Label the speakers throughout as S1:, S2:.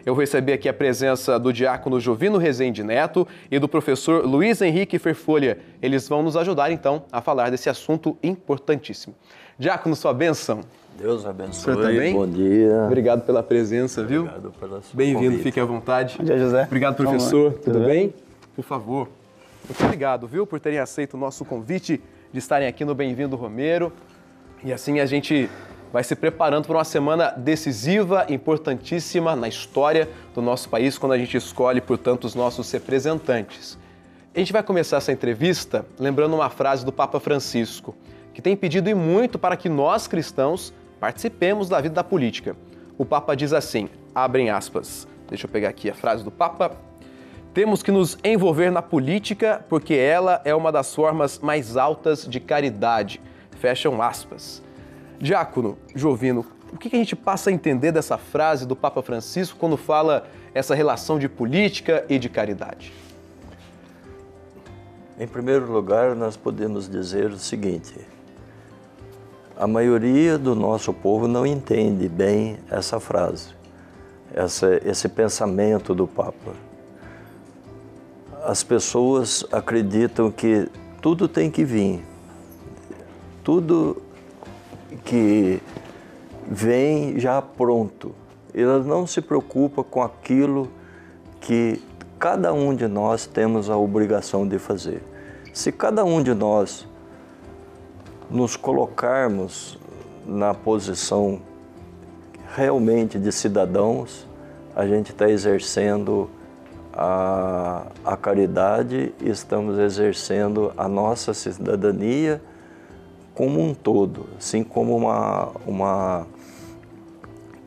S1: Eu vou receber aqui a presença do diácono Jovino Rezende Neto e do professor Luiz Henrique Ferfolha. Eles vão nos ajudar, então, a falar desse assunto importantíssimo. Diácono, sua bênção.
S2: Deus abençoe.
S1: Também?
S2: Bom dia.
S1: Obrigado pela presença, viu?
S2: Obrigado pela sua
S1: Bem-vindo,
S2: convite.
S1: fique à vontade.
S3: Bom dia, José.
S1: Obrigado, professor. Tudo bem? Por favor. Muito obrigado, viu, por terem aceito o nosso convite de estarem aqui no Bem-vindo Romero. E assim a gente vai se preparando para uma semana decisiva, importantíssima na história do nosso país, quando a gente escolhe, portanto, os nossos representantes. A gente vai começar essa entrevista lembrando uma frase do Papa Francisco, que tem pedido e muito para que nós, cristãos, participemos da vida da política. O Papa diz assim, abrem aspas, deixa eu pegar aqui a frase do Papa: temos que nos envolver na política porque ela é uma das formas mais altas de caridade, fecham aspas. Diácono Jovino, o que a gente passa a entender dessa frase do Papa Francisco quando fala essa relação de política e de caridade?
S2: Em primeiro lugar, nós podemos dizer o seguinte: a maioria do nosso povo não entende bem essa frase, esse pensamento do Papa. As pessoas acreditam que tudo tem que vir, tudo que vem já pronto. Elas não se preocupam com aquilo que cada um de nós temos a obrigação de fazer. Se cada um de nós nos colocarmos na posição realmente de cidadãos, a gente está exercendo a caridade e estamos exercendo a nossa cidadania como um todo, assim como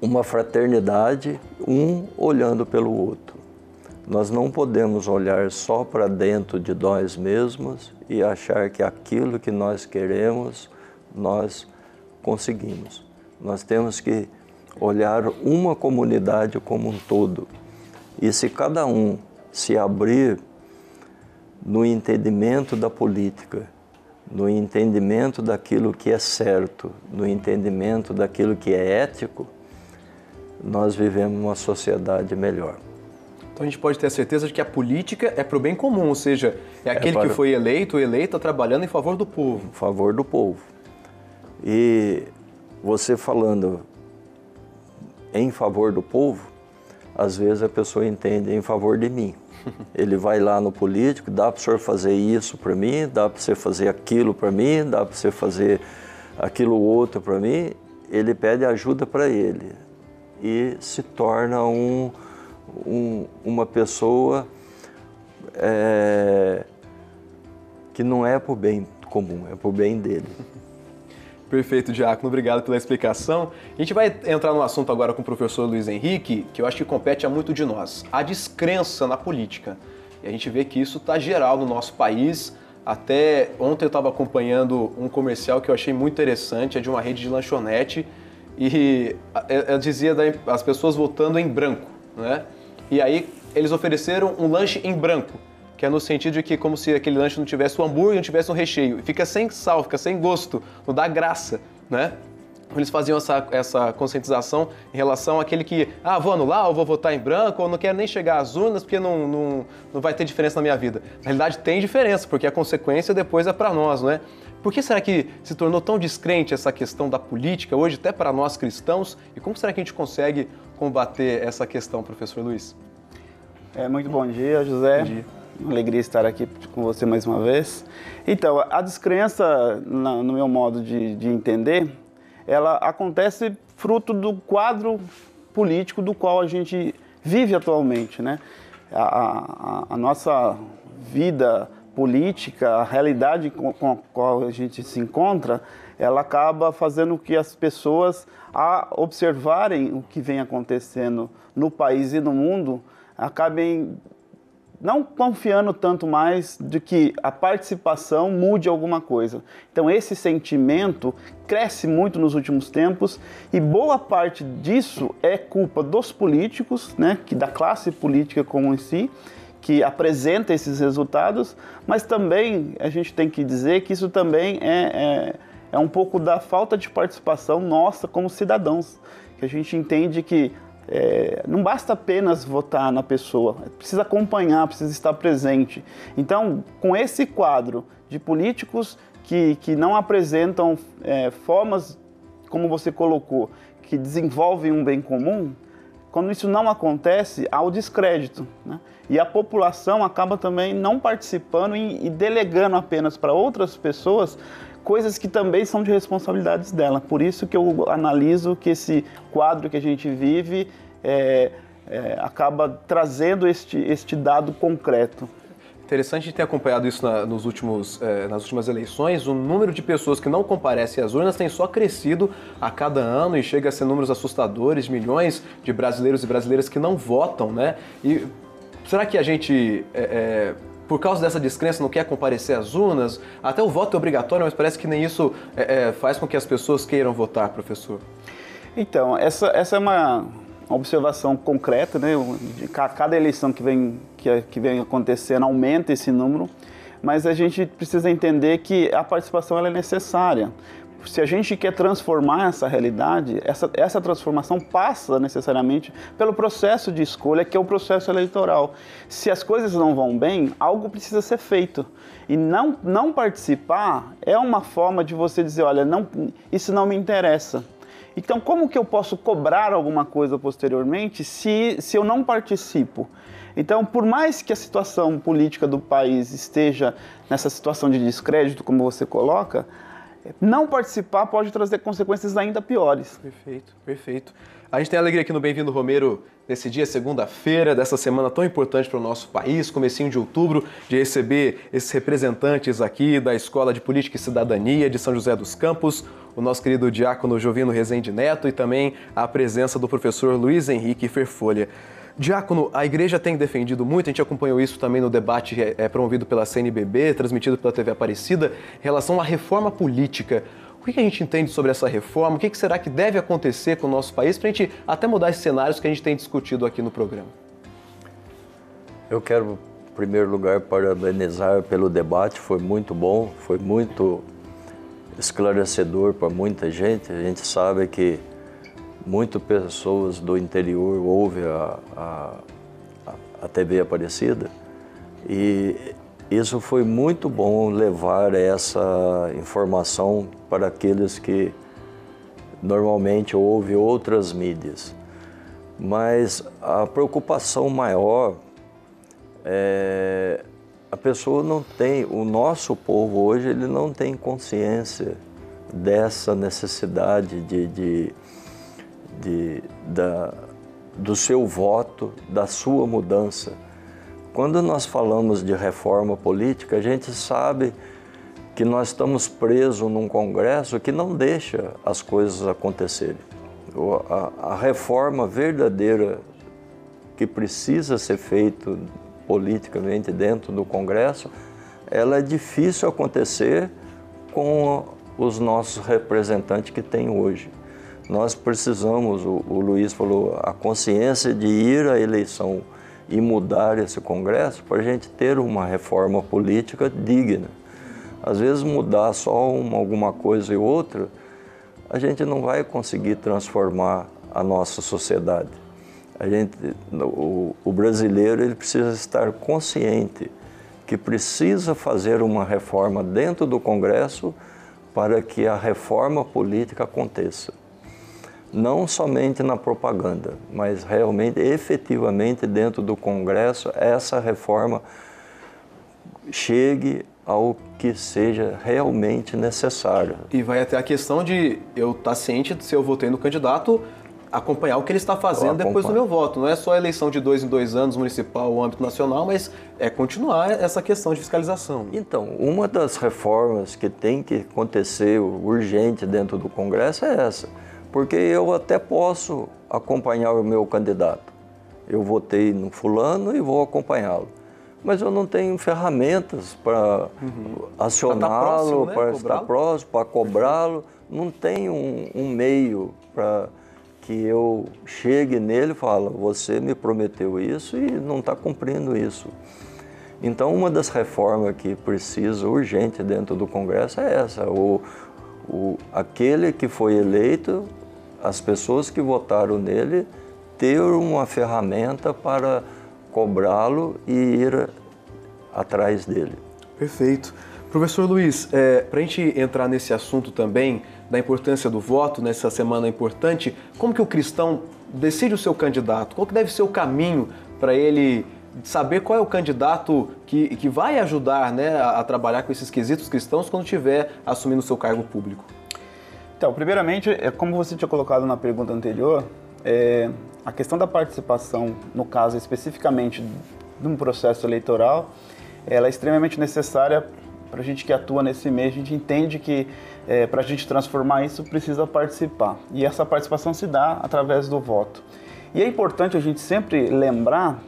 S2: uma fraternidade, um olhando pelo outro. Nós não podemos olhar só para dentro de nós mesmos e achar que aquilo que nós queremos, nós conseguimos. Nós temos que olhar uma comunidade como um todo. E se cada um se abrir no entendimento da política, no entendimento daquilo que é certo, no entendimento daquilo que é ético, nós vivemos uma sociedade melhor.
S1: Então a gente pode ter a certeza de que a política é para o bem comum, ou seja, é aquele que foi eleito ou eleita trabalhando em favor do povo.
S2: Em favor do povo. E você falando em favor do povo, às vezes a pessoa entende em favor de mim. Ele vai lá no político, dá para o senhor fazer isso para mim, dá para você fazer aquilo para mim, dá para você fazer aquilo outro para mim. Ele pede ajuda para ele e se torna uma pessoa que não é para o bem comum, é para o bem dele.
S1: Perfeito, Diácono. Obrigado pela explicação. A gente vai entrar no assunto agora com o professor Luiz Henrique, que eu acho que compete a muito de nós. A descrença na política. E a gente vê que isso está geral no nosso país. Até ontem eu estava acompanhando um comercial que eu achei muito interessante, é de uma rede de lanchonete, e eu dizia as pessoas votando em branco, né? E aí eles ofereceram um lanche em branco, que é no sentido de que como se aquele lanche não tivesse o hambúrguer, não tivesse o recheio. Fica sem sal, fica sem gosto, não dá graça, né? Eles faziam essa conscientização em relação àquele que, vou anular, ou vou votar em branco, ou não quero nem chegar às urnas porque não vai ter diferença na minha vida. Na realidade tem diferença, porque a consequência depois é para nós, não é? Por que será que se tornou tão descrente essa questão da política hoje, até para nós cristãos? E como será que a gente consegue combater essa questão, professor Luiz?
S3: Muito bom dia, José.
S1: Bom dia.
S3: Uma alegria estar aqui com você mais uma vez. Então, a descrença, no meu modo de entender, ela acontece fruto do quadro político do qual a gente vive atualmente, né? A nossa vida política, a realidade com a qual a gente se encontra, ela acaba fazendo que as pessoas, a observarem o que vem acontecendo no país e no mundo, acabem não confiando tanto mais de que a participação mude alguma coisa. Então esse sentimento cresce muito nos últimos tempos e boa parte disso é culpa dos políticos, né, da classe política como em si, que apresenta esses resultados, mas também a gente tem que dizer que isso também é um pouco da falta de participação nossa como cidadãos, que a gente entende que não basta apenas votar na pessoa, precisa acompanhar, precisa estar presente. Então, com esse quadro de políticos que não apresentam formas, como você colocou, que desenvolvem um bem comum, quando isso não acontece, há o descrédito, né? E a população acaba também não participando e delegando apenas para outras pessoas coisas que também são de responsabilidades dela. Por isso que eu analiso que esse quadro que a gente vive acaba trazendo este dado concreto.
S1: Interessante ter acompanhado isso nas últimas eleições. O número de pessoas que não comparecem às urnas tem só crescido a cada ano e chega a ser números assustadores, milhões de brasileiros e brasileiras que não votam, né? E será que a gente, por causa dessa descrença, não quer comparecer às urnas? Até o voto é obrigatório, mas parece que nem isso faz com que as pessoas queiram votar, professor.
S3: Então, essa é uma observação concreta, né? Cada eleição que vem acontecendo aumenta esse número, mas a gente precisa entender que a participação ela é necessária. Se a gente quer transformar essa realidade, essa transformação passa necessariamente pelo processo de escolha, que é o processo eleitoral. Se as coisas não vão bem, algo precisa ser feito. E não participar é uma forma de você dizer, olha, isso não me interessa. Então, como que eu posso cobrar alguma coisa posteriormente se eu não participo? Então, por mais que a situação política do país esteja nessa situação de descrédito, como você coloca, não participar pode trazer consequências ainda piores.
S1: Perfeito, perfeito. A gente tem alegria aqui no Bem-vindo Romero, nesse dia, segunda-feira, dessa semana tão importante para o nosso país, comecinho de outubro, de receber esses representantes aqui da Escola de Política e Cidadania de São José dos Campos, o nosso querido diácono Jovino Rezende Neto e também a presença do professor Luiz Henrique Ferfolha. Diácono, a igreja tem defendido muito, a gente acompanhou isso também no debate promovido pela CNBB, transmitido pela TV Aparecida, em relação à reforma política. O que a gente entende sobre essa reforma? O que será que deve acontecer com o nosso país para a gente até mudar esses cenários que a gente tem discutido aqui no programa?
S2: Eu quero, em primeiro lugar, parabenizar pelo debate, foi muito bom, foi muito esclarecedor para muita gente. A gente sabe que muitas pessoas do interior ouvem a TV Aparecida e isso foi muito bom levar essa informação para aqueles que normalmente ouvem outras mídias. Mas a preocupação maior é a pessoa não tem, o nosso povo hoje ele não tem consciência dessa necessidade do seu voto, da sua mudança. Quando nós falamos de reforma política, a gente sabe que nós estamos presos num Congresso que não deixa as coisas acontecerem. A reforma verdadeira que precisa ser feita politicamente dentro do Congresso, ela é difícil acontecer com os nossos representantes que tem hoje. Nós precisamos, o Luiz falou, a consciência de ir à eleição e mudar esse Congresso para a gente ter uma reforma política digna. Às vezes mudar só alguma coisa e outra, a gente não vai conseguir transformar a nossa sociedade. O brasileiro ele precisa estar consciente que precisa fazer uma reforma dentro do Congresso para que a reforma política aconteça. Não somente na propaganda, mas realmente, efetivamente, dentro do Congresso, essa reforma chegue ao que seja realmente necessário.
S1: E vai até a questão de eu estar ciente de se eu votei no candidato, acompanhar o que ele está fazendo depois do meu voto. Não é só a eleição de 2 em 2 anos, municipal ou âmbito nacional, mas é continuar essa questão de fiscalização.
S2: Então, uma das reformas que tem que acontecer urgente dentro do Congresso é essa. Porque eu até posso acompanhar o meu candidato. Eu votei no fulano e vou acompanhá-lo. Mas eu não tenho ferramentas para acioná-lo, para estar próximo, para cobrá-lo. Não tenho um meio para que eu chegue nele e fale, você me prometeu isso e não está cumprindo isso. Então, uma das reformas que precisa urgente dentro do Congresso é essa. Aquele que foi eleito, as pessoas que votaram nele ter uma ferramenta para cobrá-lo e ir atrás dele.
S1: Perfeito. Professor Luiz, para a gente entrar nesse assunto também, da importância do voto, nessa semana importante, como que o cristão decide o seu candidato? Qual que deve ser o caminho para ele saber qual é o candidato que vai ajudar, né, a trabalhar com esses quesitos cristãos quando estiver assumindo o seu cargo público?
S3: Então, primeiramente, como você tinha colocado na pergunta anterior, a questão da participação, no caso especificamente de um processo eleitoral, ela é extremamente necessária para a gente que atua nesse meio. A gente entende que para a gente transformar isso precisa participar, e essa participação se dá através do voto. E é importante a gente sempre lembrar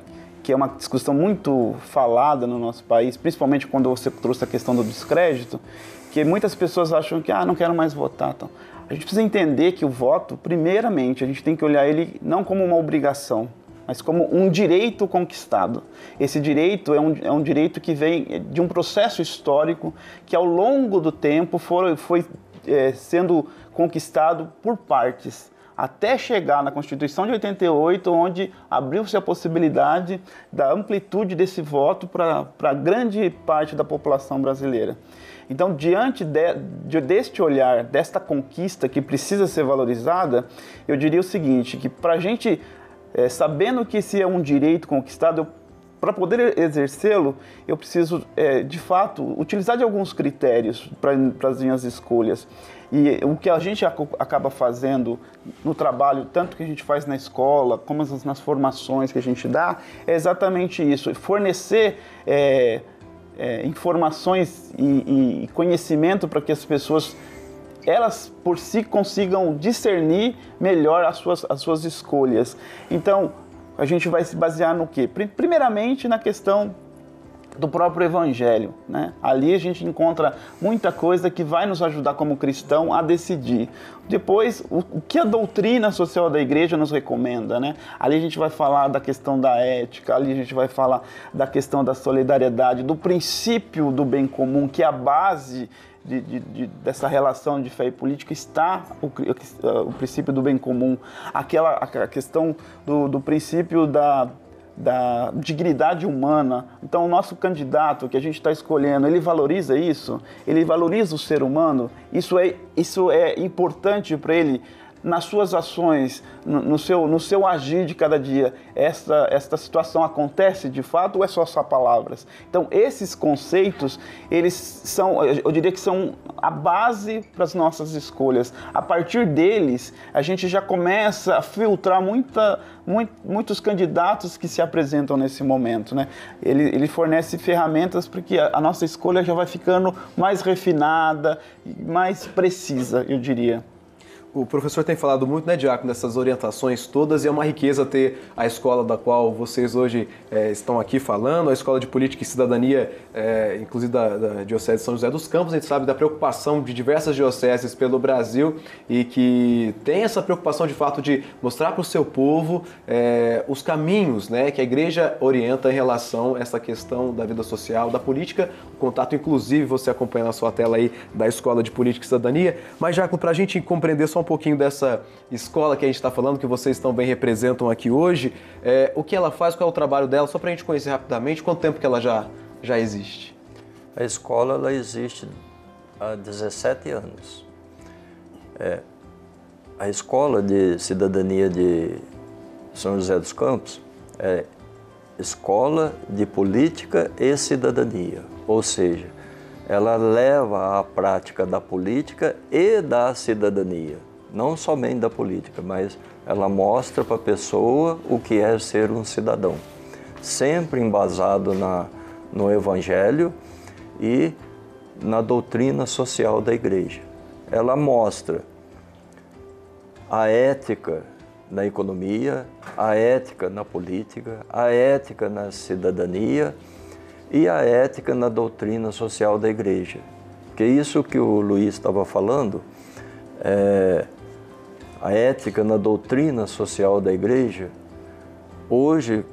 S3: que é uma discussão muito falada no nosso país, principalmente quando você trouxe a questão do descrédito, que muitas pessoas acham que não quero mais votar. Então, a gente precisa entender que o voto, primeiramente, a gente tem que olhar ele não como uma obrigação, mas como um direito conquistado. Esse direito é um direito que vem de um processo histórico que ao longo do tempo foi sendo conquistado por partes, até chegar na Constituição de 88, onde abriu-se a possibilidade da amplitude desse voto para grande parte da população brasileira. Então, diante deste olhar, desta conquista que precisa ser valorizada, eu diria o seguinte, que para a gente, sabendo que esse é um direito conquistado, para poder exercê-lo, eu preciso, de fato, utilizar de alguns critérios para as minhas escolhas. E o que a gente acaba fazendo no trabalho, tanto que a gente faz na escola, como nas formações que a gente dá, é exatamente isso: fornecer informações e conhecimento para que as pessoas, elas por si, consigam discernir melhor as suas escolhas. Então, a gente vai se basear no quê? Primeiramente, na questão do próprio Evangelho, né? Ali a gente encontra muita coisa que vai nos ajudar como cristão a decidir. Depois, o que a doutrina social da igreja nos recomenda, né? Ali a gente vai falar da questão da ética, ali a gente vai falar da questão da solidariedade, do princípio do bem comum, que é a base dessa relação de fé e política, está o princípio do bem comum, a questão do princípio da dignidade humana. Então, o nosso candidato que a gente está escolhendo, ele valoriza isso? Ele valoriza o ser humano? Isso é importante para ele nas suas ações, no seu agir de cada dia? Esta situação acontece de fato ou é só palavras? Então, esses conceitos, eles são, eu diria que são a base para as nossas escolhas. A partir deles, a gente já começa a filtrar muitos candidatos que se apresentam nesse momento, né? Ele fornece ferramentas para que a nossa escolha já vai ficando mais refinada, mais precisa, eu diria.
S1: O professor tem falado muito, né, Diácono, dessas orientações todas, e é uma riqueza ter a escola da qual vocês hoje estão aqui falando, a Escola de Política e Cidadania, inclusive da Diocese de São José dos Campos. A gente sabe da preocupação de diversas dioceses pelo Brasil e que tem essa preocupação de fato de mostrar para o seu povo os caminhos, né, que a igreja orienta em relação a essa questão da vida social, da política, o contato inclusive, você acompanha na sua tela aí, da Escola de Política e Cidadania. Mas, Diácono, para a gente compreender só um pouquinho dessa escola que a gente está falando, que vocês também representam aqui hoje, o que ela faz, qual é o trabalho dela, só para a gente conhecer rapidamente, quanto tempo que ela já existe?
S2: A escola ela existe há 17 anos. A Escola de Cidadania de São José dos Campos é Escola de Política e Cidadania, ou seja, ela leva à prática da política e da cidadania. Não somente da política, mas ela mostra para a pessoa o que é ser um cidadão. Sempre embasado no Evangelho e na doutrina social da igreja. Ela mostra a ética na economia, a ética na política, a ética na cidadania e a ética na doutrina social da igreja. Porque isso que o Luiz estava falando, a ética na doutrina social da igreja, hoje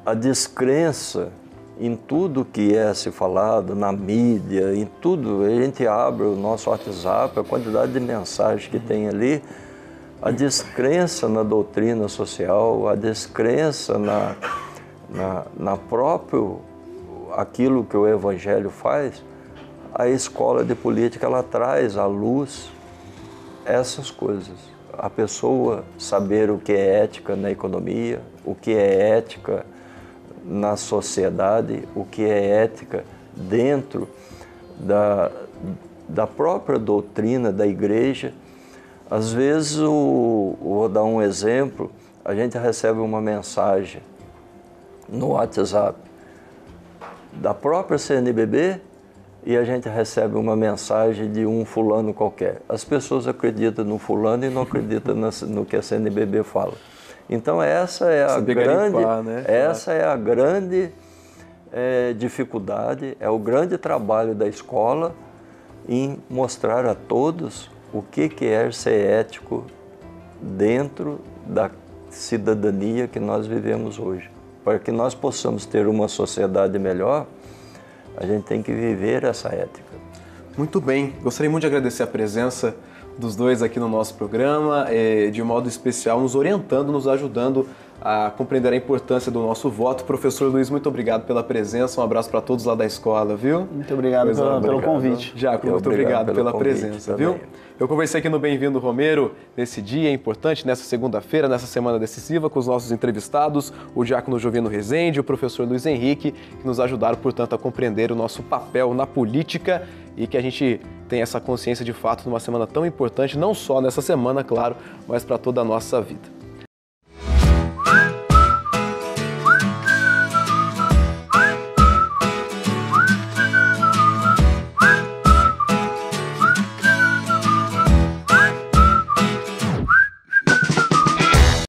S2: a descrença em tudo que é se falado na mídia, em tudo, a gente abre o nosso WhatsApp, a quantidade de mensagens que tem ali, A descrença na doutrina social, a descrença na próprio aquilo que o Evangelho faz, a escola de política ela traz à luz essas coisas. A pessoa saber o que é ética na economia, o que é ética na sociedade, o que é ética dentro da própria doutrina da igreja. Às vezes, vou dar um exemplo, a gente recebe uma mensagem no WhatsApp da própria CNBB e a gente recebe uma mensagem de um fulano qualquer. As pessoas acreditam no fulano e não acreditam no que a CNBB fala. Então essa é a grande dificuldade, é o grande trabalho da escola em mostrar a todos o que é ser ético dentro da cidadania que nós vivemos hoje. Para que nós possamos ter uma sociedade melhor, a gente tem que viver essa ética.
S1: Muito bem. Gostaria muito de agradecer a presença dos dois aqui no nosso programa, de modo especial nos orientando, nos ajudando a compreender a importância do nosso voto. Professor Luiz, muito obrigado pela presença, um abraço para todos lá da escola, viu?
S3: Muito obrigado pelo convite.
S1: Diácono, muito obrigado pela presença, viu? Eu conversei aqui no Bem-vindo Romero nesse dia importante, nessa segunda-feira, nessa semana decisiva, com os nossos entrevistados, o diácono Jovino Rezende e o professor Luiz Henrique, que nos ajudaram, portanto, a compreender o nosso papel na política e que a gente tem essa consciência de fato numa semana tão importante, não só nessa semana, claro, mas para toda a nossa vida.